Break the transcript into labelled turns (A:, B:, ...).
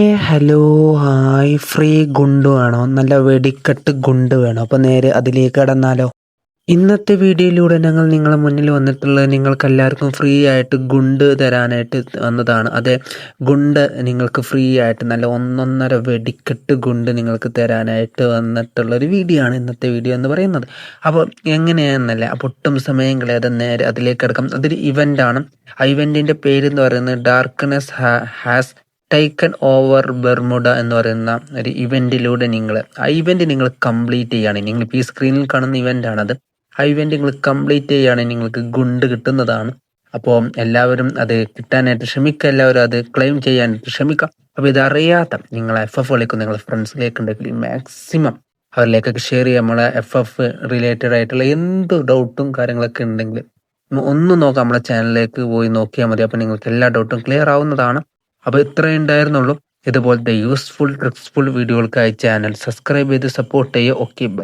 A: Hello hi free ഗുണ്ട് വേണോ? നല്ല വെടിക്കെട്ട് ഗുണ്ട് വേണോ? അപ്പോൾ നേരെ അതിലേക്ക് കടന്നാലോ. ഇന്നത്തെ വീഡിയോയിലൂടെ ഞങ്ങൾ നിങ്ങളെ മുന്നിൽ വന്നിട്ടുള്ളത് നിങ്ങൾക്ക് എല്ലാവർക്കും ഫ്രീ ആയിട്ട് ഗുണ്ട് തരാനായിട്ട് വന്നതാണ്. അതെ, ഗുണ്ട് നിങ്ങൾക്ക് ഫ്രീ ആയിട്ട് നല്ല ഒന്നൊന്നര വെടിക്കെട്ട് ഗുണ്ട് നിങ്ങൾക്ക് തരാനായിട്ട് വന്നിട്ടുള്ളൊരു വീഡിയോ ആണ് ഇന്നത്തെ വീഡിയോ എന്ന് പറയുന്നത്. അപ്പോൾ എങ്ങനെയാണെന്നല്ല, അപ്പോൾ ഒട്ടും സമയം കളയാതെ നേരെ അതിലേക്ക് കിടക്കാം. അതൊരു ഇവൻ്റാണ്. ആ ഇവൻറ്റിൻ്റെ പേര് എന്ന് പറയുന്നത് darkness has taken over Bermuda എന്ന് പറയുന്ന ഒരു ഇവൻറ്റിലൂടെ ആ ഇവൻറ്റ് നിങ്ങൾ കംപ്ലീറ്റ് ചെയ്യുകയാണെങ്കിൽ, നിങ്ങളിപ്പോൾ ഈ സ്ക്രീനിൽ കാണുന്ന ഇവൻ്റാണത്. ആ ഇവൻറ്റ് നിങ്ങൾ കംപ്ലീറ്റ് ചെയ്യുകയാണെങ്കിൽ നിങ്ങൾക്ക് ഗുണ്ട് കിട്ടുന്നതാണ്. അപ്പോൾ എല്ലാവരും അത് കിട്ടാനായിട്ട് ശ്രമിക്കുക, എല്ലാവരും അത് ക്ലെയിം ചെയ്യാനായിട്ട് ശ്രമിക്കുക. അപ്പോൾ ഇതറിയാത്ത നിങ്ങളെ FF കളിക്കും നിങ്ങളെ ഫ്രണ്ട്സിലേക്ക് ഉണ്ടെങ്കിൽ മാക്സിമം അവരിലേക്കൊക്കെ ഷെയർ ചെയ്യുക. നമ്മളെ FF റിലേറ്റഡ് ആയിട്ടുള്ള എന്ത് ഡൗട്ടും കാര്യങ്ങളൊക്കെ ഉണ്ടെങ്കിൽ ഒന്ന് നോക്കാം, നമ്മളെ ചാനലിലേക്ക് പോയി നോക്കിയാൽ മതി. അപ്പോൾ നിങ്ങൾക്ക് എല്ലാ ഡൗട്ടും ക്ലിയർ ആവുന്നതാണ്. അപ്പോൾ ഇത്രയേ ഉണ്ടായിരുന്നുള്ളൂ. ഇതുപോലത്തെ യൂസ്ഫുൾ ട്രിക്സ്ഫുൾ വീഡിയോകൾക്കായി ചാനൽ സബ്സ്ക്രൈബ് ചെയ്ത് സപ്പോർട്ട് ചെയ്യുക. Okay, by.